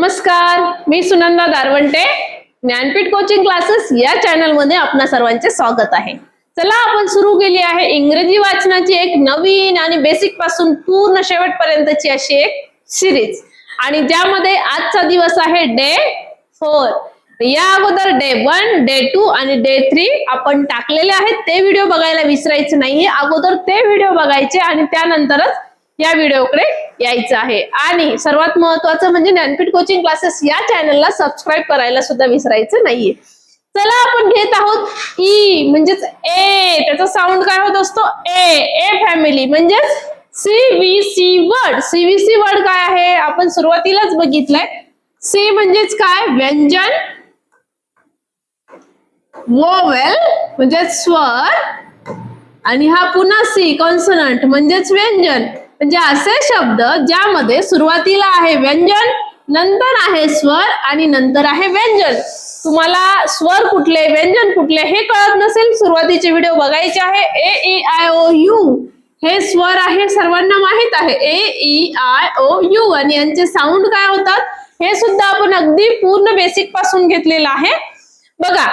नमस्कार, मी Sunanda दारवंटे. Jnanpith coaching classes या channel मध्ये आपणा सर्वांचे स्वागत आहे. चला आपण सुरू केली आहे इंग्रजी वाचनाची एक नवीन आणि बेसिक पासून पूर्ण शेवटपर्यंतची अशी एक सिरीज, आणि ज्यामध्ये आजचा दिवस आहे डे 4. या अगोदर डे 1, डे 2 आणि डे 3 आपण टाकलेले आहेत. ते व्हिडिओ बघायला विसरायचे नाहीये. अगोदर ते व्हिडिओ बघायचे आणि त्यानंतरच या व्हिडिओकडे यायचं आहे. आणि सर्वात महत्त्वाचं म्हणजे ज्ञानपीठ कोचिंग क्लासेस या चॅनलला सबस्क्राईब करायला सुद्धा विसरायचं नाहीये. चला आपण घेत आहोत ई म्हणजेच ए. त्याचा साऊंड काय होत असतो? ए. ए फॅमिली म्हणजेच सीव्हीसी वर्ड. सीव्हीसी वर्ड काय आहे आपण सुरुवातीलाच बघितलंय. सी म्हणजेच काय? व्यंजन. वोवेल म्हणजे स्वर, आणि हा पुन्हा सी कॉन्सोनंट म्हणजेच व्यंजन. म्हणजे असे शब्द ज्यामध्ये सुरुवातीला आहे व्यंजन, नंतर आहे स्वर आणि नंतर आहे व्यंजन. तुम्हाला स्वर कुठले व्यंजन कुठले हे कळत नसेल, सुरुवातीचे व्हिडिओ बघायचे आहे. ए ई आय ओ यू हे स्वर आहे, सर्वांना माहित आहे. ए ई आय ओ यू आणि यांचे साऊंड काय होतात हे सुद्धा आपण अगदी पूर्ण बेसिक पासून घेतलेलं आहे. बघा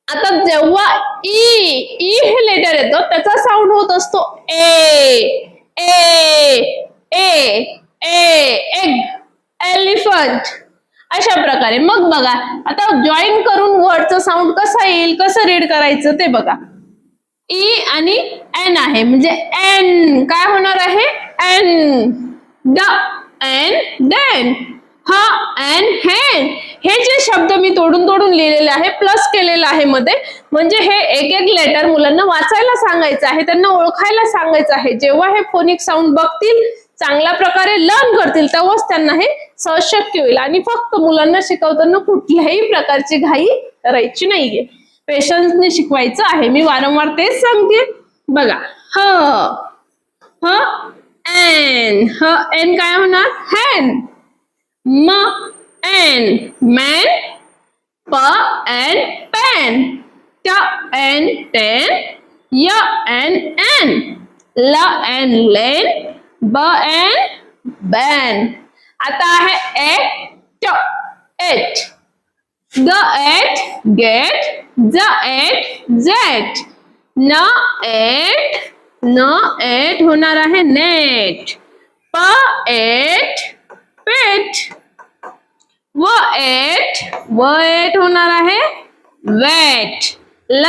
आता जेव्हा ई हे लेटर येतो त्याचा साऊंड होत असतो ए. ए ए ए एग, एलिफंट, अशा प्रकारे. मग बघा आता जॉईन करून वर्डचं साऊंड कसं येईल, कसं रीड करायचं ते बघा. ई आणि एन आहे म्हणजे एन काय होणार आहे? एन. द एन देन, हा एन हॅन. हे जे शब्द मी तोडून तोडून लिहिलेले आहे, प्लस केलेलं आहे मध्ये, म्हणजे हे एक एक लेटर मुलांना वाचायला सांगायचं आहे, त्यांना ओळखायला सांगायचं आहे. जेव्हा हे फोनिक साऊंड बघतील, चांगल्या प्रकारे लर्न करतील, तेव्हाच त्यांना हे सहज शक्य होईल. आणि फक्त मुलांना शिकवताना कुठल्याही प्रकारची घाई करायची नाहीये, पेशन्सने शिकवायचं आहे. मी वारंवार तेच सांगते. बघा ह ह एन. ह एन काय होणार? हॅन. म एन मॅन. प एन पेन. ट एन टेन. य एन एन. ल एन लेन. ब एन बॅन. आता आहे एट. एट. ग एट गेट. ज एट जेट. न एट. न एट होणार आहे नेट. प एट पेट. व एट होणार आहे वेट. ल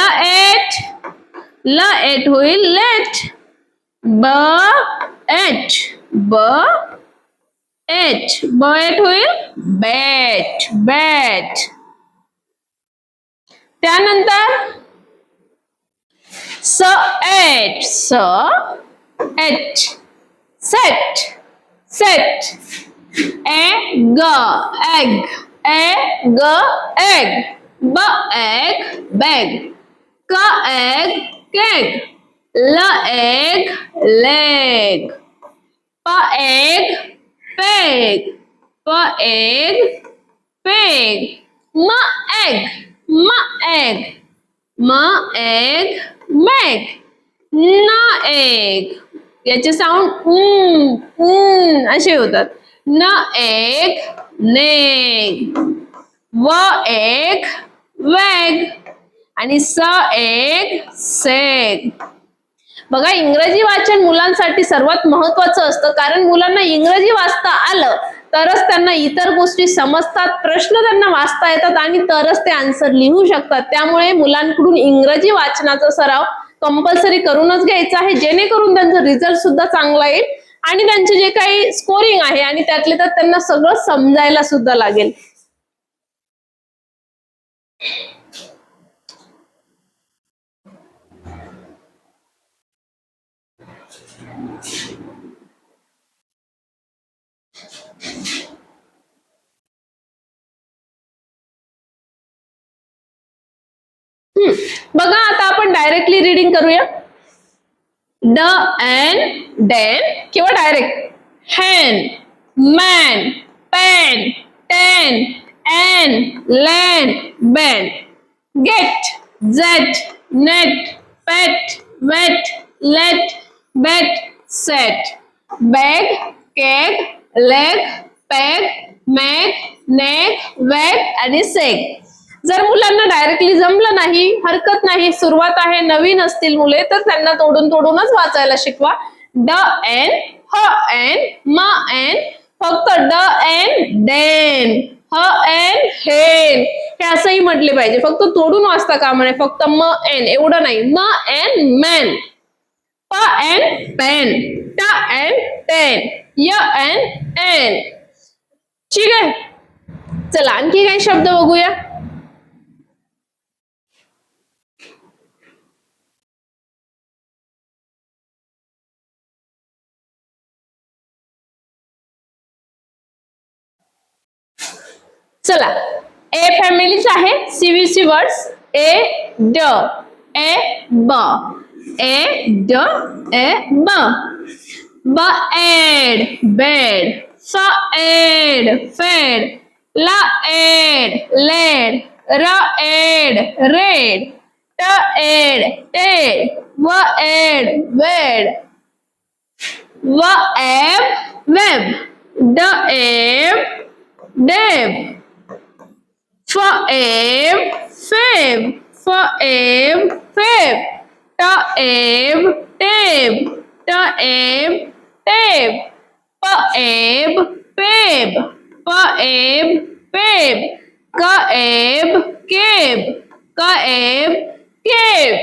एट होईल लेट. ब एट होईल बॅट. बॅट. त्यानंतर स at. Set. Set. Egg. Egg. Egg. ब एग बॅग. क एग केक. ल एग लेग. प एग पेग. प एग पेग. म एग मॅग. न एग. याचे साऊंड असे होतात. न एग नेग. व एग वॅग आणि स एग सेग. बघा इंग्रजी वाचन मुलांसाठी सर्वात महत्वाचं असतं, कारण मुलांना इंग्रजी वाचता आलं तरच त्यांना इतर गोष्टी समजतात, प्रश्न त्यांना वाचता येतात आणि तरच ते आन्सर लिहू शकतात. त्यामुळे मुलांकडून इंग्रजी वाचनाचा सराव कंपल्सरी करूनच घ्यायचा आहे, जेणेकरून त्यांचा रिझल्ट सुद्धा चांगला येईल आणि त्यांचे जे काही स्कोरिंग आहे आणि त्यातले तर त्यांना सगळं समजायला सुद्धा लागेल. बघा आता आपण डायरेक्टली रीडिंग करूया. ड एन डेन किंवा direct hen. Man. Pen. Ten. N lan. Ban. Get. Jet. Net. Pet. Wet. Let. Bet. Set. Bag. Cake. Leg. Peg. Mag. Neck, wake आणि सेक. जर मुलांना डायरेक्टली जमलं नाही, हरकत नाही, सुरुवात आहे, नवीन असतील मुले तर त्यांना तोडूनच वाचायला शिकवा. ड एन, ह एन, म एन, फक्त ड एन डेन, ह एन हेन, हे असंही म्हटले पाहिजे. फक्त तोडून वाचता कामा नये, फक्त म एन एवढं नाही. म एन मॅन, प एन पेन, ट एन टेन, य एन एन. ठीक आहे, चला आणखी काही शब्द बघूया. चला, ए फॅमिलीच आहे. सीव्हीसी वर्ड्स ए ड, ए ब, ए ड ए ब. ब एड बेड, फ एड फेड, ल एड लेड, र एड रेड, ट एड टेड, व एड वेड, व एब वेब, ड एब डेब, फ एब फेब, फ एब फेब, ट एब टेब, ट एब टेब, प एब पेब, प एब पेब, क एब केब, क एब केब.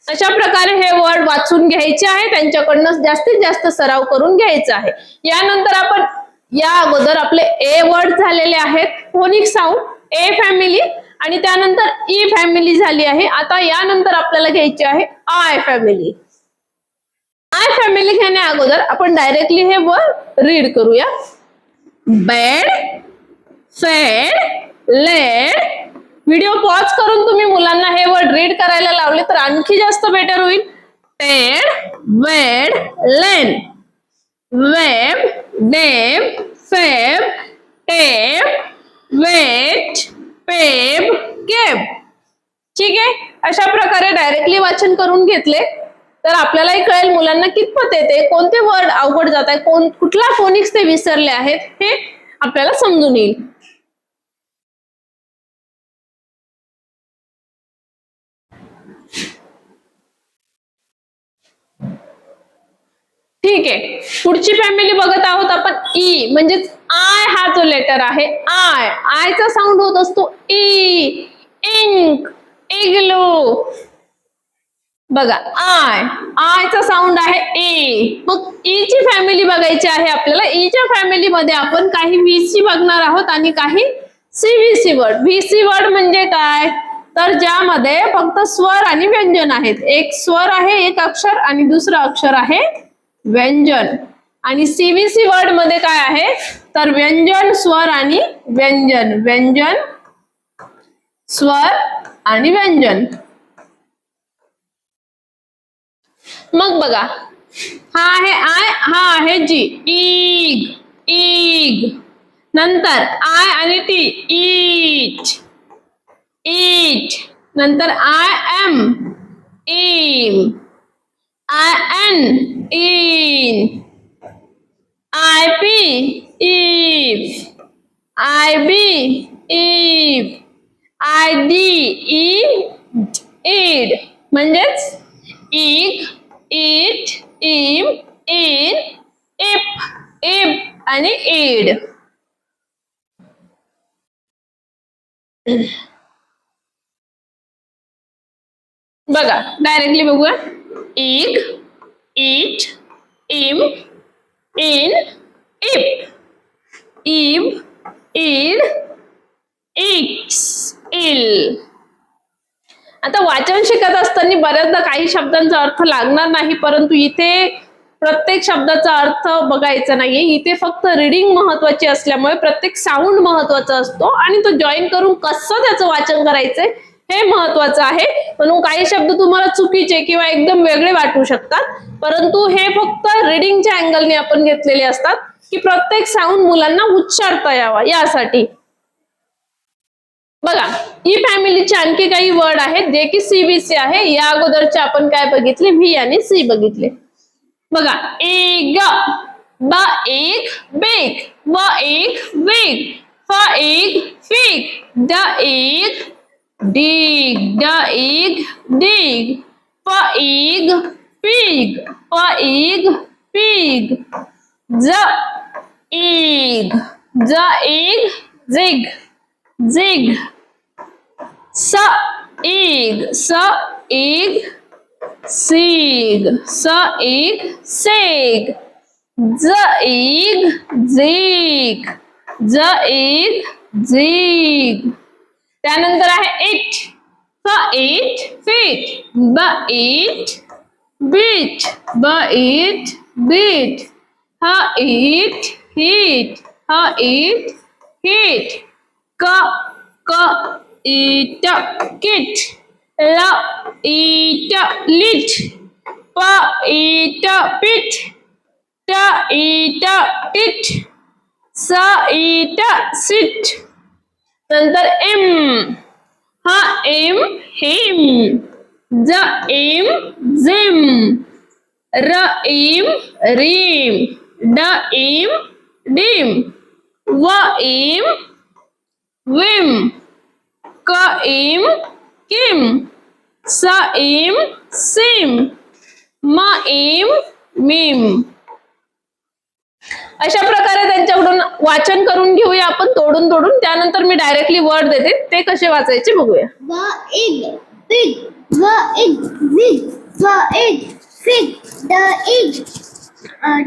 अशा प्रकारे हे वर्ड वाचून घ्यायचे आहे, त्यांच्याकडनं जास्तीत जास्त सराव करून घ्यायचा आहे. यानंतर आपण या अगोदर आपले ए वर्ड झालेले आहेत, फोनिक साऊंड ए फॅमिली, आणि त्यानंतर ई फॅमिली झाली आहे. आता यानंतर आपल्याला घ्यायची आहे आय फॅमिली. आय फॅमिली घेण्या अगोदर आपण डायरेक्टली हे वर्ड रीड करूया. बेड, फेड, लेड. व्हिडिओ पॉज करून तुम्ही मुलांना हे वर्ड रीड करायला लावले तर आणखी जास्त बेटर होईल. टेड, वेड, लेन, वेब, डेब, फेब, टेब, वेट, पेब, केब. ठीक आहे, अशा प्रकारे डायरेक्टली वाचन करून घेतले तर आपल्यालाही कळेल मुलांना कितपत येते, कोणते वर्ड अवघड जात आहे, कुठला फोनिक्स ते विसरले आहेत हे आपल्याला समजून येईल. ठीक आहे, पुढची फॅमिली बघत आहोत आपण ई, म्हणजेच आय हा जो लेटर आहे. आय, आयचा साऊंड होत असतो ई. इंक, इग्लू. बघा, आय, आयचा साऊंड आहे ई. मग ई ची फॅमिली बघायची आहे आपल्याला. ई च्या फॅमिली मध्ये आपण काही व्हीसी बघणार आहोत आणि काही सीव्हीसी वर्ड. व्हीसी वर्ड म्हणजे काय, तर ज्यामध्ये फक्त स्वर आणि व्यंजन आहेत. एक स्वर आहे, एक अक्षर, आणि दुसरं अक्षर आहे व्यंजन. आणि सीव्हीसी वर्ड मध्ये काय आहे, तर व्यंजन, स्वर आणि व्यंजन, व्यंजन, स्वर आणि व्यंजन. मग बघा, हा आहे आय, हा आहे जी. ईग, ईग. नंतर आय आणि टी, ईच, ईच. नंतर I M, M. I N, in. I P, if. I B, if. I D, eat, id. म्हणजेच इक, इट, इम, इन, इप, इप आणि ईड. बघा, डायरेक्टली बघूया. इग, इट, इम, इन, इप, इब, इड, इक्स, इल. आता वाचन शिकत असताना बऱ्याचदा काही शब्दांचा अर्थ लागणार नाही, परंतु इथे प्रत्येक शब्दाचा अर्थ बघायचा नाहीये. इथे फक्त रीडिंग महत्वाची असल्यामुळे प्रत्येक साऊंड महत्वाचा असतो आणि तो जॉईन करून कसं त्याचं वाचन करायचंय हे महत्वाचं आहे. म्हणून काही शब्द तुम्हाला चुकीचे किंवा एकदम वेगळे वाटू शकतात, परंतु हे फक्त रीडिंगच्या अँगलने आपण घेतलेले असतात की प्रत्येक साऊंड मुलांना उच्चारता यावा यासाठी. बघा, ई फॅमिलीचे आणखी काही वर्ड आहेत जे की सीबीसी आहे. या अगोदरचे आपण काय बघितले, व्ही आणि सी बघितले. बघा, एग, ब एक बेग, व एक वेग, for egg, fig. The egg, dig. The egg, dig. For egg, pig. For egg, pig. The egg. The egg, zig. Zig. S egg. S egg, sig. S egg, sig. Z egg, zig. Z egg, zig. त्यानंतर आहे it. F it, fit. B it, beat. B it, beat. H it, heat. H it, heat. K it, kit. L it, lit. P it, pit. T it, tit. S it, sit. नंतर M. हा M, him. J M, zim. R M, rim. D M, dim. W M, wim. K M, kim. S M, sim. M M, mim. अशा प्रकारे त्यांच्याकडून वाचन करून घेऊया आपण तोडून तोडून. त्यानंतर मी डायरेक्टली वर्ड देते, ते कसे वाचायचे बघूया. The egg, pig. The egg, zig. The egg, fig. The egg,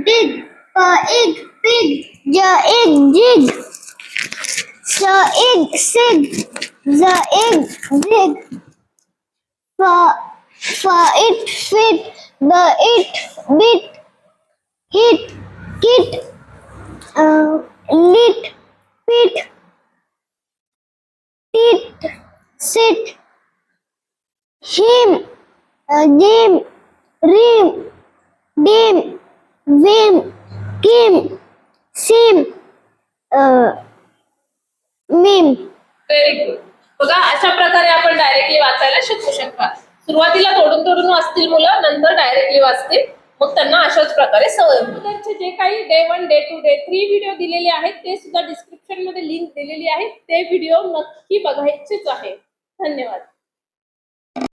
dig. The egg, pig. The egg, jig. The egg, sig. The egg, zig. For it, fit. The it, bit. Hit, kit. Lit, pit. Tit, sit. Him, dim, rim, dim, vim, kim, sim, mim. Very good. बघा अशा प्रकारे आपण directly वाचायला शिकू शकता. सुरुवातीला तोडून तोडून वाचतील मुलं, नंतर डायरेक्टली वाचतील, मग त्यांना अशाच प्रकारे सवय होईल. जे काही डे 1, डे 2, डे 3 व्हिडिओ दिलेले आहेत ते सुद्धा डिस्क्रिप्शन मध्ये लिंक दिलेली आहे. ते व्हिडिओ नक्की बघायचेच आहे. धन्यवाद.